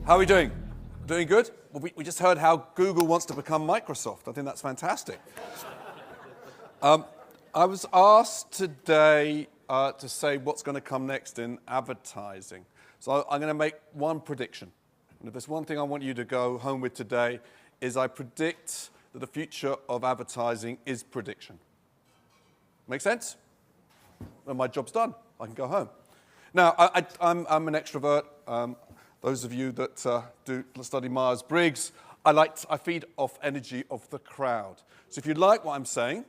How are we doing? Doing good? Well, we just heard how Google wants to become Microsoft. I think that's fantastic. I was asked today to say what's going to come next in advertising. So I'm going to make one prediction. And if there's one thing I want you to go home with today, is I predict that the future of advertising is prediction. Make sense? Well, my job's done. I can go home. Now, I'm an extrovert. Those of you that do study Myers-Briggs, I feed off energy of the crowd. So if you like what I'm saying,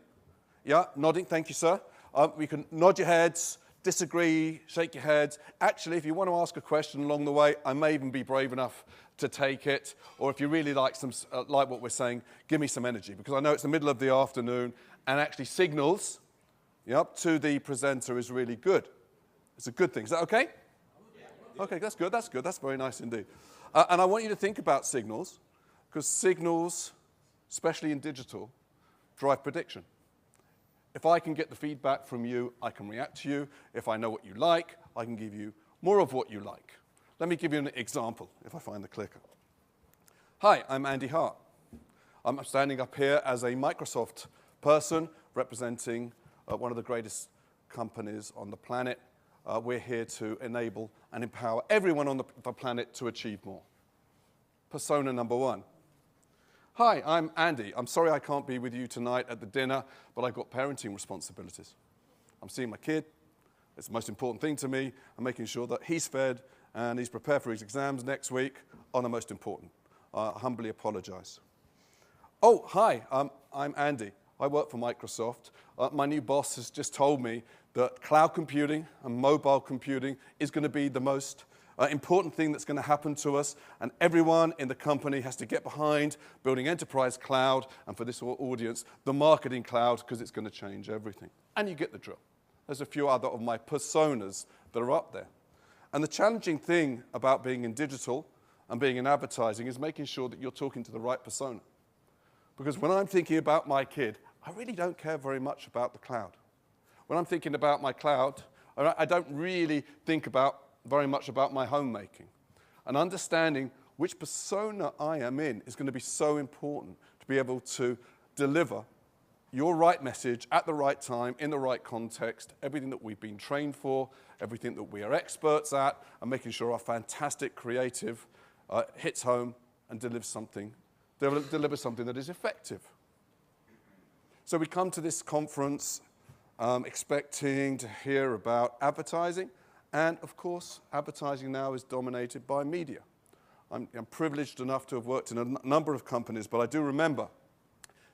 yeah, nodding, thank you, sir. We can nod your heads, disagree, shake your heads. Actually, if you want to ask a question along the way, I may even be brave enough to take it. Or if you really like what we're saying, give me some energy. Because I know it's the middle of the afternoon, and actually signals to the presenter is really good. It's a good thing. Is that okay? Okay, that's good, that's good. That's very nice indeed. And I want you to think about signals, because signals, especially in digital, drive prediction. If I can get the feedback from you, I can react to you. If I know what you like, I can give you more of what you like. Let me give you an example, if I find the clicker. Hi, I'm Andy Hart. I'm standing up here as a Microsoft person representing one of the greatest companies on the planet. We're here to enable and empower everyone on the planet to achieve more. Persona number one. Hi, I'm Andy. I'm sorry I can't be with you tonight at the dinner, but I've got parenting responsibilities. I'm seeing my kid. It's the most important thing to me. I'm making sure that he's fed and he's prepared for his exams next week are the most important. I humbly apologize. Oh, hi, I'm Andy. I work for Microsoft. My new boss has just told me that cloud computing and mobile computing is going to be the most important thing that's going to happen to us, and everyone in the company has to get behind building enterprise cloud, and for this audience, the marketing cloud, because it's going to change everything. And you get the drill. There's a few other of my personas that are up there. And the challenging thing about being in digital and being in advertising is making sure that you're talking to the right persona. Because when I'm thinking about my kid, I really don't care very much about the cloud. When I'm thinking about my cloud, I don't really think very much about my homemaking. And understanding which persona I am in is going to be so important to be able to deliver your right message at the right time, in the right context, everything that we've been trained for, everything that we are experts at, and making sure our fantastic creative hits home and delivers something that is effective. So we come to this conference expecting to hear about advertising, and of course, advertising now is dominated by media. I'm privileged enough to have worked in a number of companies, but I do remember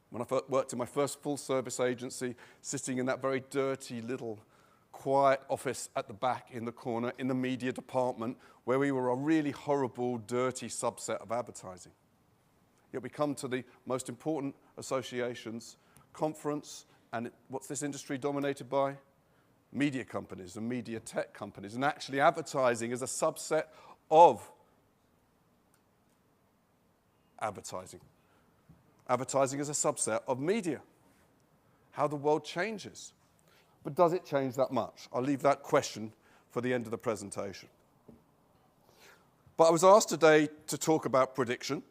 when I worked in my first full-service agency, sitting in that very dirty little quiet office at the back in the corner in the media department, where we were a really horrible, dirty subset of advertising. Yet we come to the most important associations conference, and what's this industry dominated by? Media companies and media tech companies, and actually advertising is a subset of advertising. Advertising is a subset of media. How the world changes. But does it change that much? I'll leave that question for the end of the presentation. But I was asked today to talk about prediction,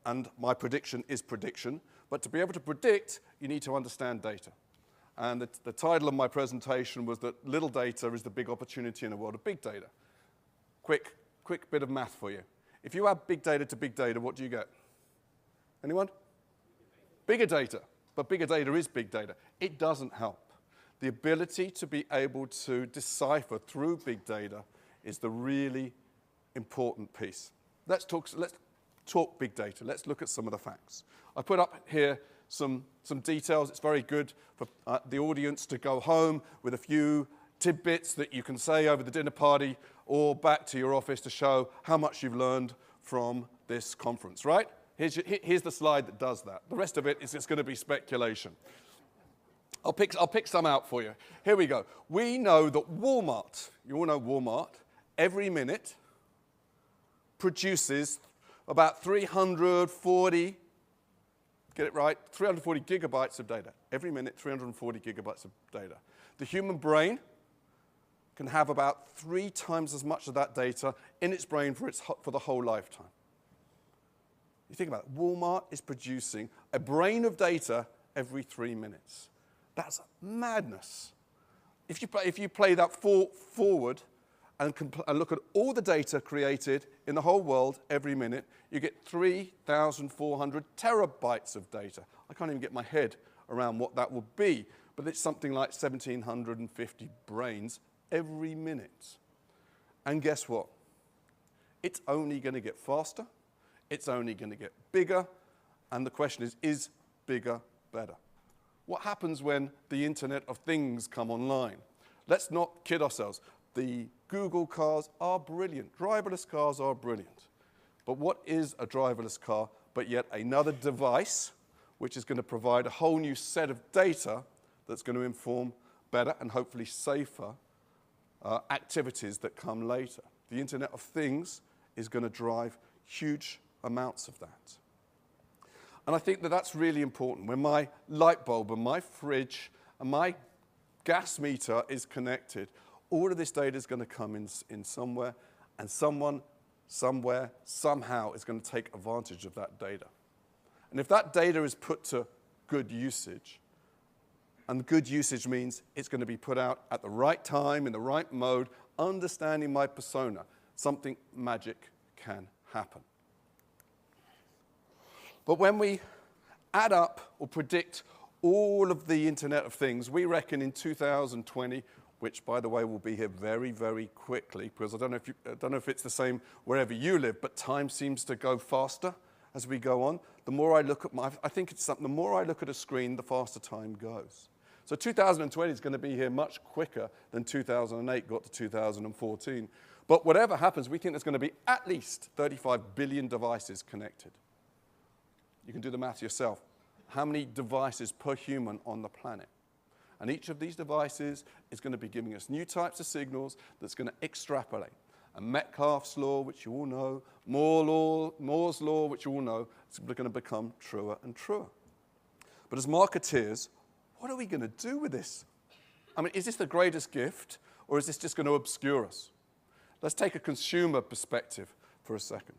and my prediction is prediction. But to be able to predict, you need to understand data. And the title of my presentation was that little data is the big opportunity in a world of big data. Quick bit of math for you. If you add big data to big data, what do you get? Anyone? Bigger data. But bigger data is big data. It doesn't help. The ability to be able to decipher through big data is the really important piece. Let's talk big data. Let's look at some of the facts. I put up here some details. It's very good for the audience to go home with a few tidbits that you can say over the dinner party or back to your office to show how much you've learned from this conference, right? Here's the slide that does that. The rest of it is just going to be speculation. I'll pick some out for you. Here we go. We know that Walmart, you all know Walmart, every minute produces about 340, get it right, 340 gigabytes of data. Every minute, 340 gigabytes of data. The human brain can have about 3 times as much of that data in its brain for the whole lifetime. You think about it, Walmart is producing a brain of data every 3 minutes. That's madness. If you play that forward and look at all the data created in the whole world every minute, you get 3,400 terabytes of data. I can't even get my head around what that will be, but it's something like 1,750 brains every minute. And guess what? It's only going to get faster, it's only going to get bigger, and the question is bigger better? What happens when the Internet of Things come online? Let's not kid ourselves. The Google cars are brilliant. Driverless cars are brilliant. But what is a driverless car but yet another device which is going to provide a whole new set of data that's going to inform better and hopefully safer activities that come later? The Internet of Things is going to drive huge amounts of that. And I think that that's really important. When my light bulb and my fridge and my gas meter is connected, all of this data is going to come in somewhere, and someone, somewhere, somehow is going to take advantage of that data. And if that data is put to good usage, and good usage means it's going to be put out at the right time, in the right mode, understanding my persona, something magic can happen. But when we add up or predict all of the Internet of Things, we reckon in 2020, which, by the way, will be here very, very quickly, because I don't know if it's the same wherever you live, but time seems to go faster as we go on. The more I look at the more I look at a screen, the faster time goes. So 2020 is going to be here much quicker than 2008 got to 2014. But whatever happens, we think there's going to be at least 35 billion devices connected. You can do the math yourself. How many devices per human on the planet? And each of these devices is going to be giving us new types of signals that's going to extrapolate. And Metcalfe's law, which you all know, Moore's law, which you all know, is going to become truer and truer. But as marketeers, what are we going to do with this? I mean, is this the greatest gift, or is this just going to obscure us? Let's take a consumer perspective for a second.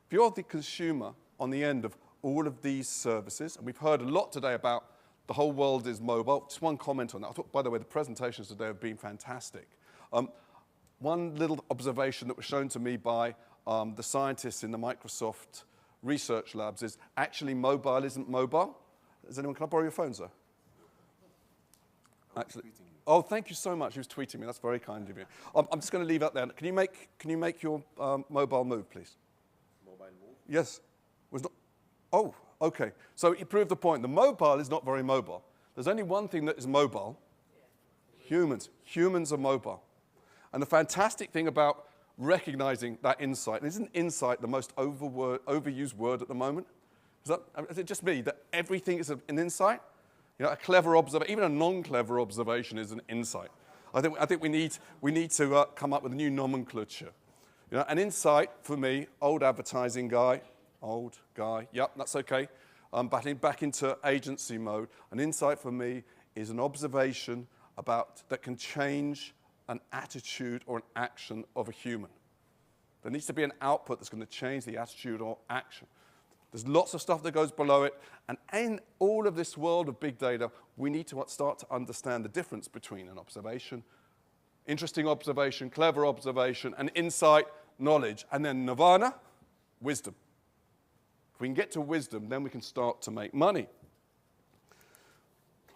If you're the consumer on the end of all of these services, and we've heard a lot today about the whole world is mobile. Just one comment on that. I thought, by the way, the presentations today have been fantastic. One little observation that was shown to me by the scientists in the Microsoft research labs is actually mobile isn't mobile. Can I borrow your phone, sir? Actually, oh, thank you so much. He was tweeting me. That's very kind of you. I'm just going to leave that there. Can you make your mobile move, please? Mobile move? Yes. Was not. Oh, okay. So he proved the point. The mobile is not very mobile. There's only one thing that is mobile. Humans. Humans are mobile. And the fantastic thing about recognizing that insight, and isn't insight the most overused word at the moment? Is it just me that everything is an insight? You know, a clever observation, even a non-clever observation is an insight. I think we need to come up with a new nomenclature. You know, an insight for me, old advertising guy, old guy, yep, that's okay. Back into agency mode. An insight for me is an observation that can change an attitude or an action of a human. There needs to be an output that's going to change the attitude or action. There's lots of stuff that goes below it, and in all of this world of big data, we need to start to understand the difference between an observation, interesting observation, clever observation, and insight, knowledge, and then nirvana, wisdom. If we can get to wisdom, then we can start to make money.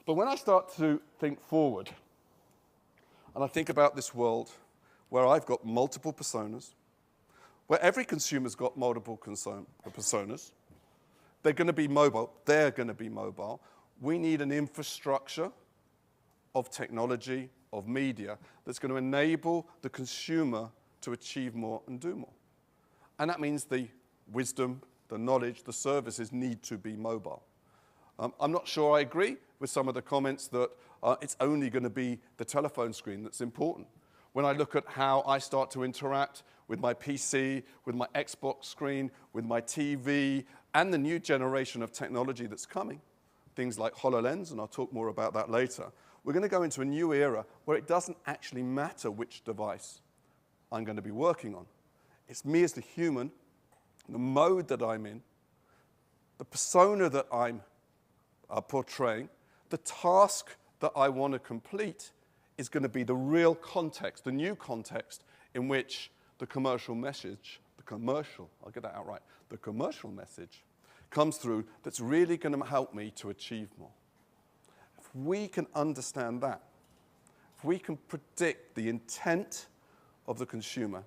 But when I start to think forward, and I think about this world where I've got multiple personas, where every consumer's got multiple personas, they're going to be mobile. We need an infrastructure of technology, of media, that's going to enable the consumer to achieve more and do more. And that means the wisdom, the knowledge, the services need to be mobile. I'm not sure I agree with some of the comments that it's only going to be the telephone screen that's important. When I look at how I start to interact with my PC, with my Xbox screen, with my TV, and the new generation of technology that's coming, things like HoloLens, and I'll talk more about that later, We're going to go into a new era where it doesn't actually matter which device I'm going to be working on. It's me as the human, the mode that I'm in, the persona that I'm portraying, the task that I want to complete is going to be the real context, the new context in which the commercial message, I'll get that out right, the commercial message comes through that's really going to help me to achieve more. If we can understand that, if we can predict the intent of the consumer,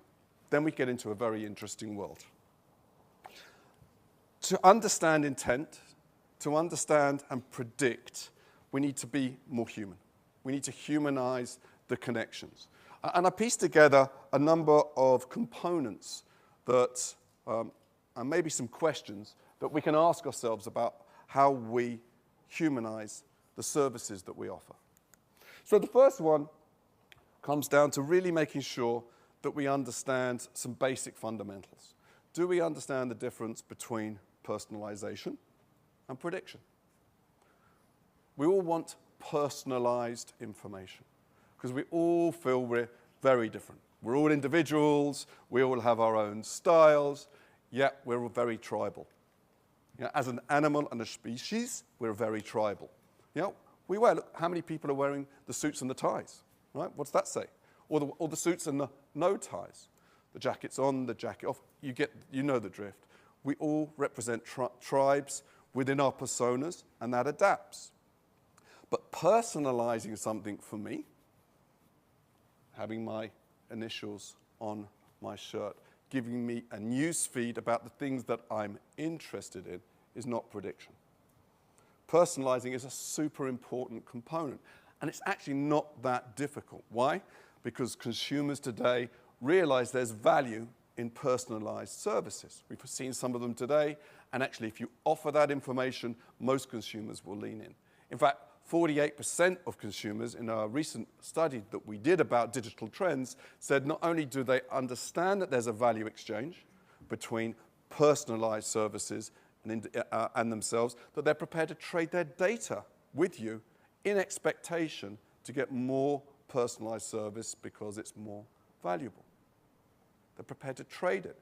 then we get into a very interesting world. To understand intent, to understand and predict, we need to be more human. We need to humanize the connections. And I pieced together a number of components that, and maybe some questions that we can ask ourselves about how we humanize the services that we offer. So the first one comes down to really making sure that we understand some basic fundamentals. Do we understand the difference between personalization and prediction? We all want personalized information because we all feel we're very different. We're all individuals, we all have our own styles, yet we're all very tribal. You know, as an animal and a species, we're very tribal. You know, look, how many people are wearing the suits and the ties, right? What's that say? Or the suits and the no ties. The jacket's on, the jacket off, you know the drift. We all represent tribes within our personas, and that adapts. But personalizing something for me, having my initials on my shirt, giving me a news feed about the things that I'm interested in, is not prediction. Personalizing is a super important component, and it's actually not that difficult. Why? Because consumers today realize there's value in personalized services. We've seen some of them today, and actually if you offer that information, most consumers will lean in. In fact, 48% of consumers in our recent study that we did about digital trends said not only do they understand that there's a value exchange between personalized services and themselves, that they're prepared to trade their data with you in expectation to get more personalized service because it's more valuable. They're prepared to trade it.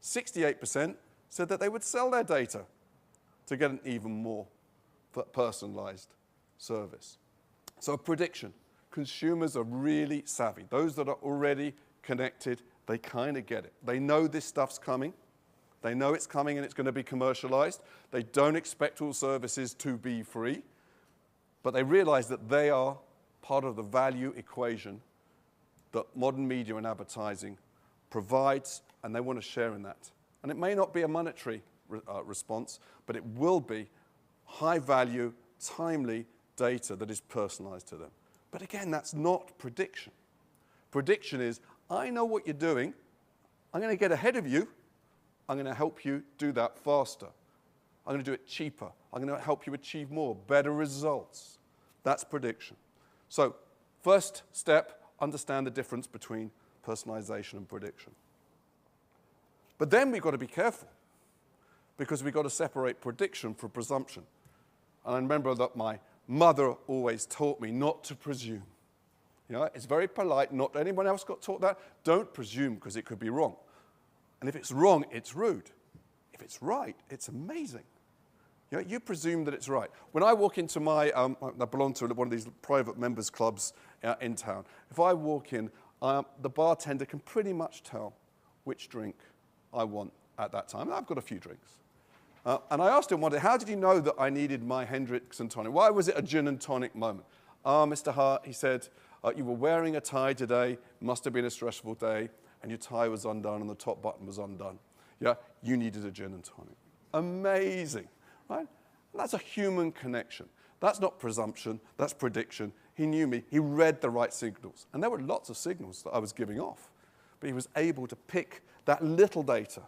68% said that they would sell their data to get an even more personalized service. So a prediction. Consumers are really savvy. Those that are already connected, they kind of get it. They know this stuff's coming. They know it's coming and it's going to be commercialized. They don't expect all services to be free, but they realize that they are part of the value equation that modern media and advertising provides, and they want to share in that. And it may not be a monetary response, but it will be high value, timely data that is personalized to them. But again, that's not prediction. Prediction is, I know what you're doing. I'm going to get ahead of you. I'm going to help you do that faster. I'm going to do it cheaper. I'm going to help you achieve more, better results. That's prediction. So first step, understand the difference between personalization and prediction. But then we've got to be careful because we've got to separate prediction from presumption. And I remember that my mother always taught me not to presume. You know, it's very polite. Not anyone else got taught that. Don't presume because it could be wrong. And if it's wrong, it's rude. If it's right, it's amazing. You know, you presume that it's right. When I walk into I belong to one of these private members clubs in town. If I walk in, the bartender can pretty much tell which drink I want at that time. And I've got a few drinks. And I asked him one day, how did you know that I needed my Hendrix and tonic? Why was it a gin and tonic moment? Mr. Hart, he said, you were wearing a tie today. Must have been a stressful day. And your tie was undone and the top button was undone. Yeah, you needed a gin and tonic. Amazing, right? And that's a human connection. That's not presumption, that's prediction. He knew me, he read the right signals. And there were lots of signals that I was giving off. But he was able to pick that little data.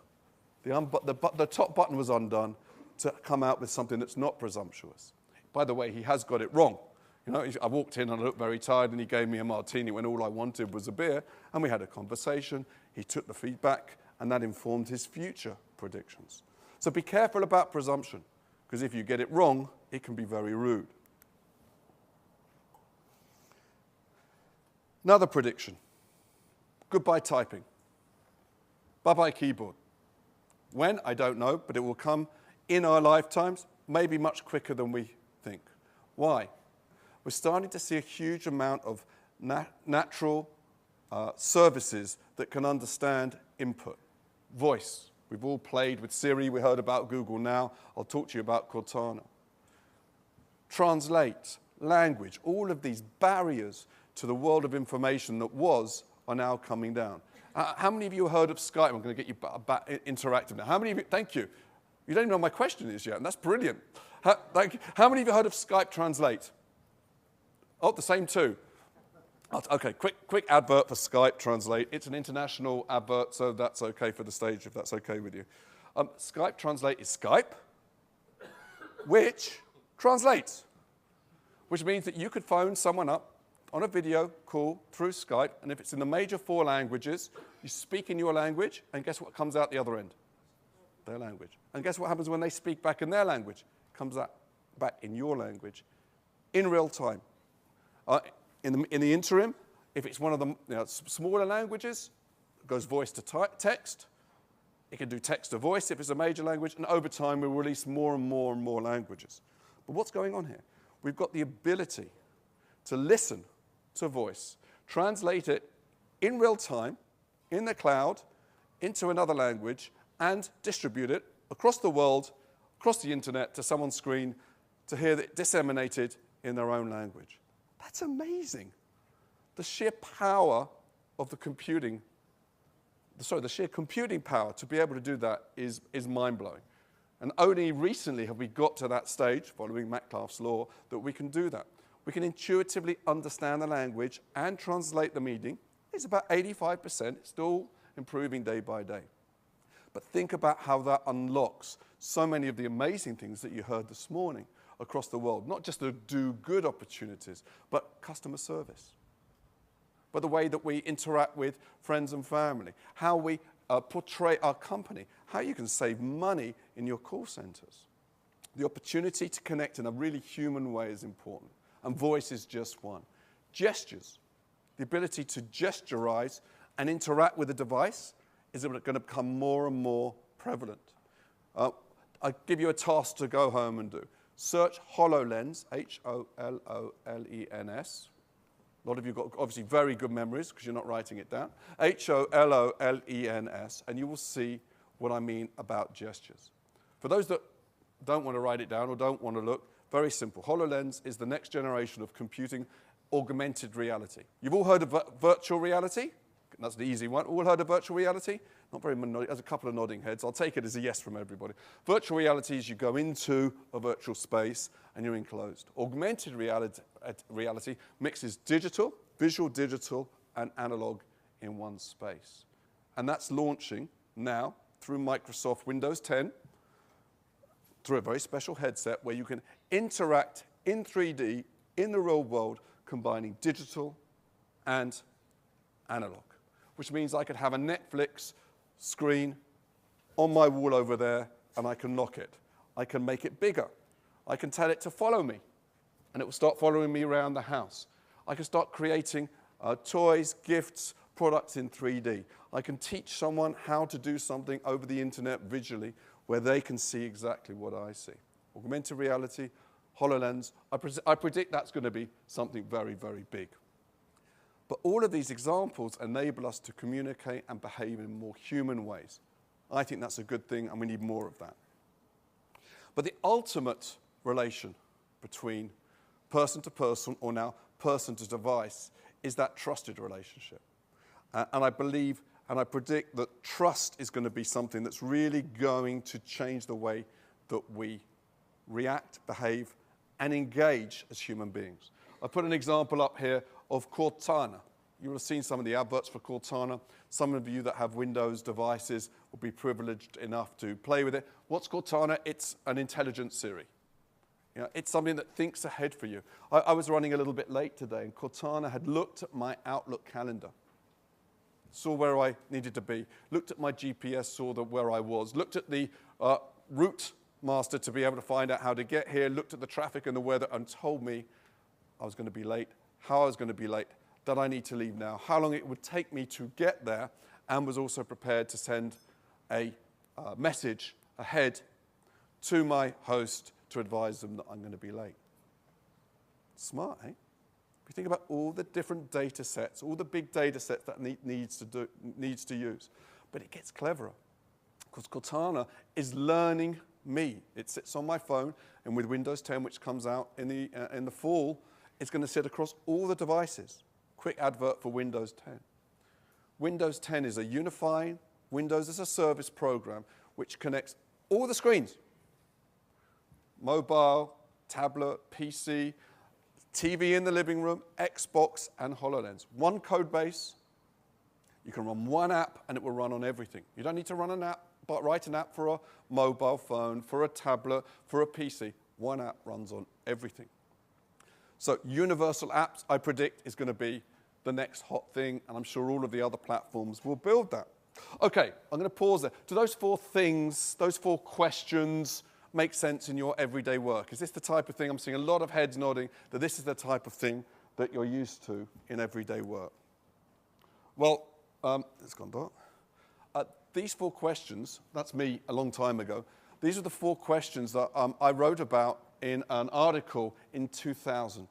The top button was undone to come out with something that's not presumptuous. By the way, he has got it wrong. You know, I walked in and I looked very tired and he gave me a martini when all I wanted was a beer, and we had a conversation. He took the feedback and that informed his future predictions. So be careful about presumption, because if you get it wrong, it can be very rude. Another prediction. Goodbye typing. Bye-bye keyboard. When? I don't know, but it will come in our lifetimes, maybe much quicker than we think. Why? We're starting to see a huge amount of natural services that can understand input. Voice. We've all played with Siri. We heard about Google now. I'll talk to you about Cortana. Translate. Language. All of these barriers to the world of information that was are now coming down. How many of you heard of Skype? I'm going to get you back interactive now. How many of you? Thank you. You don't even know what my question is yet, and that's brilliant. How many of you heard of Skype Translate? Oh, the same two. Okay, quick advert for Skype Translate. It's an international advert, so that's okay for the stage if that's okay with you. Skype Translate is Skype, which translates, which means that you could phone someone up on a video call through Skype, and if it's in the major 4 languages, you speak in your language, and guess what comes out the other end? Their language. And guess what happens when they speak back in their language? It comes out back in your language in real time. In the interim, if it's one of the smaller languages, it goes voice to text. It can do text to voice if it's a major language, and over time we'll release more and more and more languages. But what's going on here? We've got the ability to listen to voice, translate it in real time, in the cloud, into another language, and distribute it across the world, across the internet, to someone's screen, to hear it disseminated in their own language. That's amazing. The sheer power of the sheer computing power to be able to do that is mind-blowing. And only recently have we got to that stage, following Metcalfe's law, that we can do that. We can intuitively understand the language and translate the meaning. It's about 85%, it's still improving day by day. But think about how that unlocks so many of the amazing things that you heard this morning across the world. Not just the do-good opportunities, but customer service. But the way that we interact with friends and family, how we portray our company, how you can save money in your call centers. The opportunity to connect in a really human way is important. And voice is just one. Gestures, the ability to gesturize and interact with a device is going to become more and more prevalent. I give you a task to go home and do. Search HoloLens, H-O-L-O-L-E-N-S. A lot of you have got obviously very good memories because you're not writing it down. H-O-L-O-L-E-N-S, and you will see what I mean about gestures. For those that don't want to write it down or don't want to look, very simple. HoloLens is the next generation of computing augmented reality. You've all heard of virtual reality? That's the easy one. All heard of virtual reality? Not very many. There's a couple of nodding heads. I'll take it as a yes from everybody. Virtual reality is you go into a virtual space and you're enclosed. Augmented reality mixes digital, visual digital, and analog in one space. And that's launching now through Microsoft Windows 10 through a very special headset where you can interact in 3D in the real world, combining digital and analog, which means I could have a Netflix screen on my wall over there, and I can lock it. I can make it bigger. I can tell it to follow me, and it will start following me around the house. I can start creating toys, gifts, products in 3D. I can teach someone how to do something over the internet visually where they can see exactly what I see. Augmented reality, HoloLens, I predict that's going to be something very, very big. But all of these examples enable us to communicate and behave in more human ways. I think that's a good thing, and we need more of that. But the ultimate relation between person to person, or now person to device, is that trusted relationship. And I believe and I predict that trust is going to be something that's really going to change the way that we react, behave, and engage as human beings. I put an example up here of Cortana. You will have seen some of the adverts for Cortana. Some of you that have Windows devices will be privileged enough to play with it. What's Cortana? It's an intelligent Siri. You know, it's something that thinks ahead for you. I was running a little bit late today, and Cortana had looked at my Outlook calendar, saw where I needed to be, looked at my GPS, saw where I was, looked at the route master to be able to find out how to get here, looked at the traffic and the weather, and told me I was going to be late, how I was going to be late, that I need to leave now, how long it would take me to get there, and was also prepared to send a message ahead to my host to advise them that I'm going to be late. Smart, eh? If you think about all the different data sets, all the big data sets that needs to use. But it gets cleverer, because Cortana is learning me. It sits on my phone, and with Windows 10, which comes out in the fall, it's going to sit across all the devices. Quick advert for Windows 10. Windows 10 is a unifying Windows as a service program which connects all the screens. Mobile, tablet, PC, TV in the living room, Xbox, and HoloLens. One code base. You can run one app, and it will run on everything. You don't need to run an app, but write an app for a mobile phone, for a tablet, for a PC. One app runs on everything. So universal apps, I predict, is going to be the next hot thing, and I'm sure all of the other platforms will build that. Okay, I'm going to pause there. Do those four things, those four questions, make sense in your everyday work? Is this the type of thing, I'm seeing a lot of heads nodding, that this is the type of thing that you're used to in everyday work? Well, it's gone dark. These four questions, that's me a long time ago, these are the four questions that I wrote about in an article in 2000.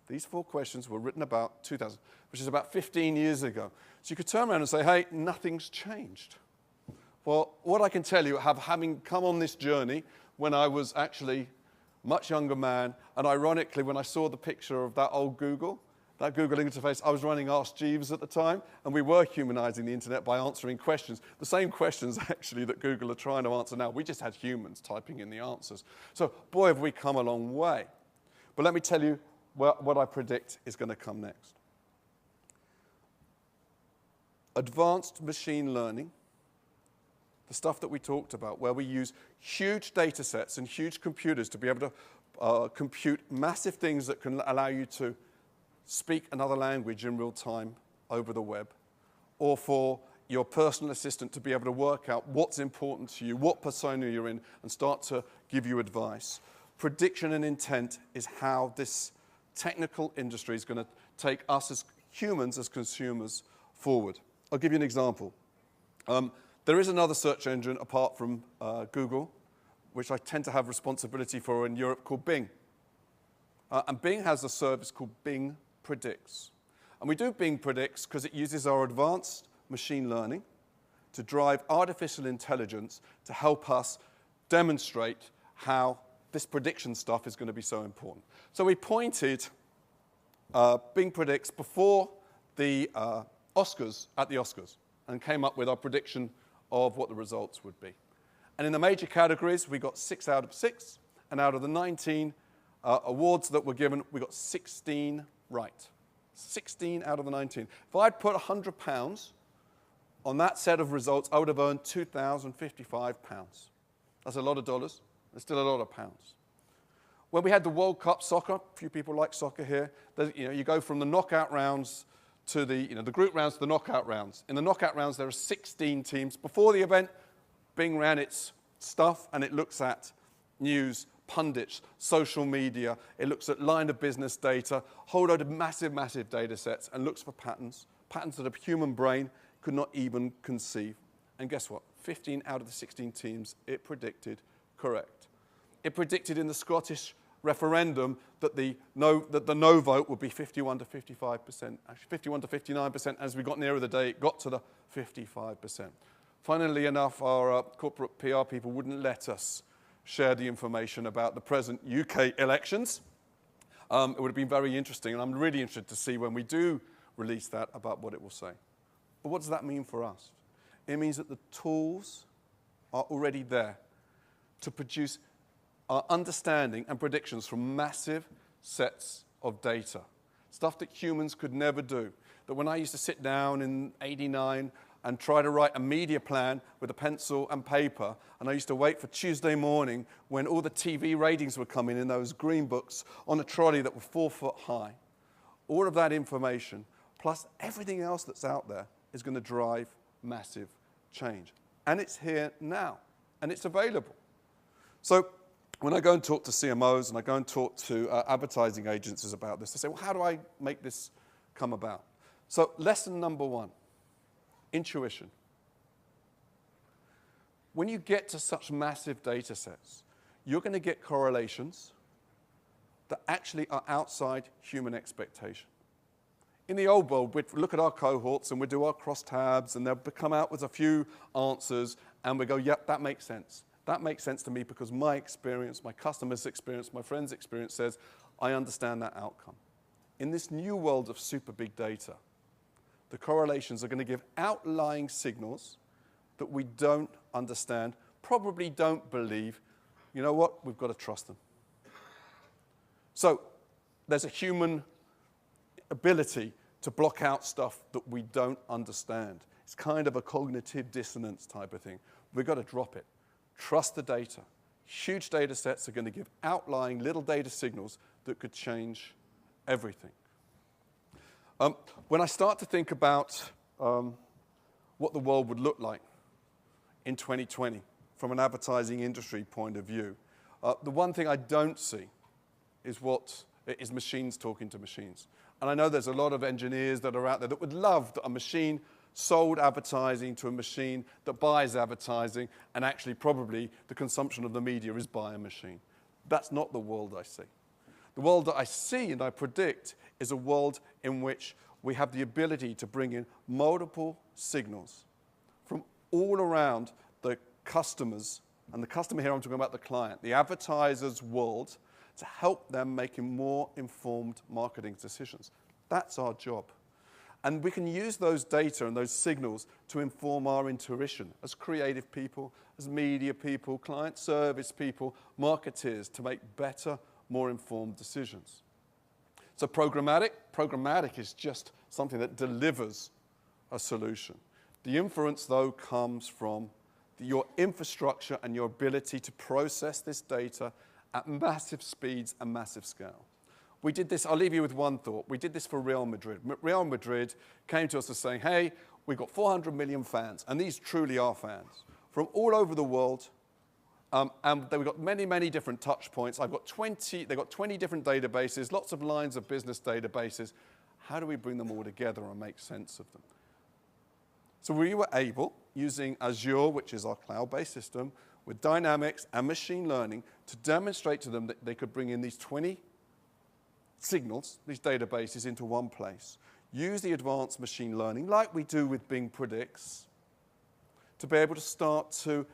These four questions were written about 2000, which is about 15 years ago. So you could turn around and say, hey, nothing's changed. Well, what I can tell you, having come on this journey when I was actually a much younger man, and ironically, when I saw the picture of that old Google interface, I was running Ask Jeeves at the time, and we were humanizing the internet by answering questions. The same questions, actually, that Google are trying to answer now. We just had humans typing in the answers. So, boy, have we come a long way. But let me tell you what I predict is going to come next. Advanced machine learning, the stuff that we talked about, where we use huge data sets and huge computers to be able to compute massive things that can allow you to speak another language in real time over the web, or for your personal assistant to be able to work out what's important to you, what persona you're in, and start to give you advice. Prediction and intent is how this technical industry is going to take us as humans, as consumers, forward. I'll give you an example. There is another search engine apart from Google, which I tend to have responsibility for in Europe, called Bing. And Bing has a service called Bing Predicts. And we do Bing Predicts because it uses our advanced machine learning to drive artificial intelligence to help us demonstrate how this prediction stuff is going to be so important. So we pointed Bing Predicts before the Oscars at the Oscars and came up with our prediction of what the results would be. And in the major categories, we got 6 out of 6. And out of the 19 awards that were given, we got 16 right. 16 out of the 19. If I'd put £100 on that set of results, I would have earned £2,055. That's a lot of dollars. It's still a lot of pounds. When we had the World Cup soccer, a few people like soccer here, you go from the knockout rounds to the group rounds to the knockout rounds. In the knockout rounds, there are 16 teams. Before the event, Bing ran its stuff, and it looks at news, pundits, social media. It looks at line of business data, whole load of massive, massive data sets, and looks for patterns that a human brain could not even conceive. And guess what? 15 out of the 16 teams it predicted correct. It predicted in the Scottish referendum that the no vote would be 51 to 55%, actually 51 to 59%. As we got nearer the day, it got to the 55%. Funnily enough, our corporate PR people wouldn't let us share the information about the present UK elections. It would have been very interesting, and I'm really interested to see when we do release that about what it will say. But what does that mean for us? It means that the tools are already there to produce our understanding and predictions from massive sets of data, stuff that humans could never do. That when I used to sit down in '89 and try to write a media plan with a pencil and paper, and I used to wait for Tuesday morning when all the TV ratings were coming in those green books on a trolley that were 4 foot high. All of that information, plus everything else that's out there, is going to drive massive change. And it's here now, and it's available. So When I go and talk to CMOs and I go and talk to advertising agencies about this, they say, well, how do I make this come about? So lesson number one, intuition. When you get to such massive data sets, you're going to get correlations that actually are outside human expectation. In the old world, we'd look at our cohorts and we'd do our crosstabs and they'll come out with a few answers and we go, yep, that makes sense. That makes sense to me because my experience, my customer's experience, my friend's experience says I understand that outcome. In this new world of super big data, the correlations are going to give outlying signals that we don't understand, probably don't believe. You know what? We've got to trust them. So there's a human ability to block out stuff that we don't understand. It's kind of a cognitive dissonance type of thing. We've got to drop it. Trust the data. Huge data sets are going to give outlying little data signals that could change everything. When I start to think about what the world would look like in 2020 from an advertising industry point of view, the one thing I don't see is machines talking to machines. And I know there's a lot of engineers that are out there that would love that a machine sold advertising to a machine that buys advertising, and actually probably the consumption of the media is by a machine. That's not the world I see. The world that I see and I predict is a world in which we have the ability to bring in multiple signals from all around the customers, and the customer here I'm talking about the client, the advertiser's world, to help them making more informed marketing decisions. That's our job. And we can use those data and those signals to inform our intuition as creative people, as media people, client service people, marketeers, to make better, more informed decisions. So programmatic is just something that delivers a solution. The inference, though, comes from your infrastructure and your ability to process this data at massive speeds and massive scale. We did this, I'll leave you with one thought. We did this for Real Madrid. Real Madrid came to us and saying, hey, we've got 400 million fans, and these truly are fans, from all over the world, and we've got many, many different touch points. They've got 20 different databases, lots of lines of business databases. How do we bring them all together and make sense of them? So we were able, using Azure, which is our cloud-based system, with Dynamics and machine learning, to demonstrate to them that they could bring in these 20 signals, these databases, into one place. Use the advanced machine learning, like we do with Bing Predicts, to be able to start to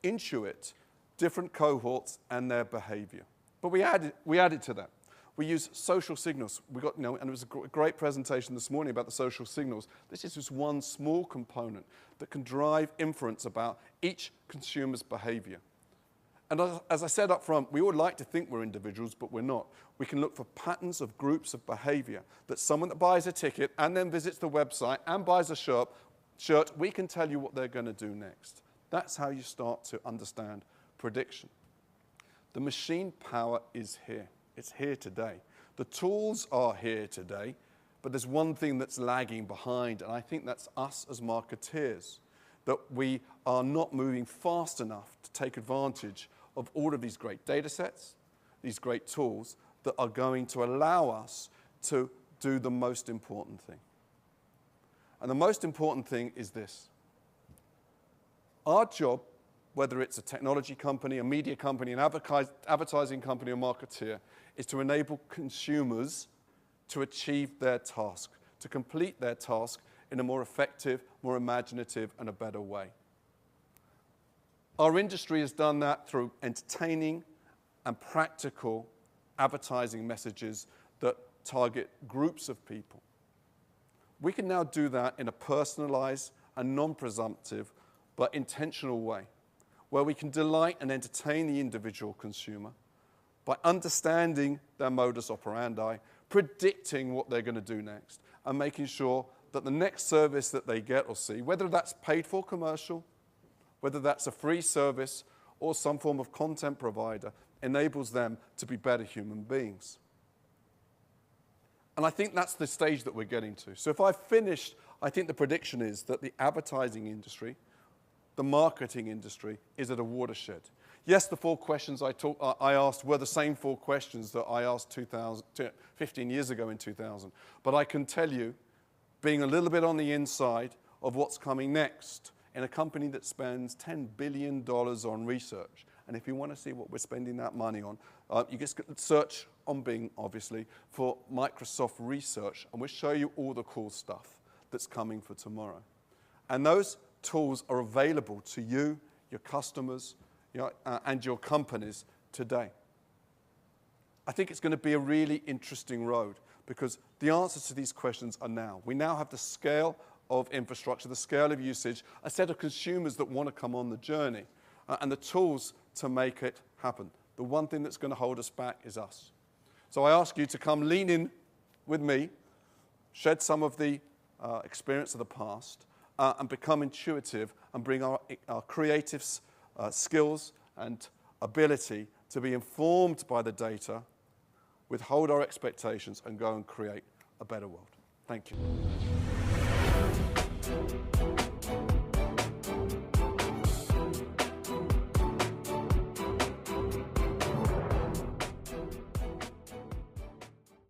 intuit different cohorts and their behavior. But we added to that. We use social signals. We got, and it was a great presentation this morning about the social signals. This is just one small component that can drive inference about each consumer's behavior. And as I said up front, we all like to think we're individuals, but we're not. We can look for patterns of groups of behavior, that someone that buys a ticket and then visits the website and buys a shirt, we can tell you what they're going to do next. That's how you start to understand prediction. The machine power is here. It's here today. The tools are here today, but there's one thing that's lagging behind, and I think that's us as marketeers, that we are not moving fast enough to take advantage of all of these great data sets, these great tools that are going to allow us to do the most important thing. And the most important thing is this. Our job, whether it's a technology company, a media company, an advertising company, or marketeer, is to enable consumers to achieve their task, to complete their task in a more effective, more imaginative, and a better way. Our industry has done that through entertaining and practical advertising messages that target groups of people. We can now do that in a personalized and non-presumptive but intentional way, where we can delight and entertain the individual consumer by understanding their modus operandi, predicting what they're going to do next, and making sure that the next service that they get or see, whether that's paid for commercial, whether that's a free service, or some form of content provider, enables them to be better human beings. And I think that's the stage that we're getting to. So if I finished, I think the prediction is that the advertising industry the marketing industry is at a watershed. Yes, the 4 questions I asked were the same 4 questions that I asked 15 years ago in 2000. But I can tell you, being a little bit on the inside of what's coming next in a company that spends $10 billion on research. And if you want to see what we're spending that money on, you just search on Bing, obviously, for Microsoft Research, and we'll show you all the cool stuff that's coming for tomorrow. And those tools are available to you, your customers, and your companies today. I think it's going to be a really interesting road because the answers to these questions are now. We now have the scale of infrastructure, the scale of usage, a set of consumers that want to come on the journey, and the tools to make it happen. The one thing that's going to hold us back is us. So I ask you to come lean in with me, shed some of the experience of the past, and become intuitive and bring our creative skills and ability to be informed by the data, withhold our expectations, and go and create a better world. Thank you.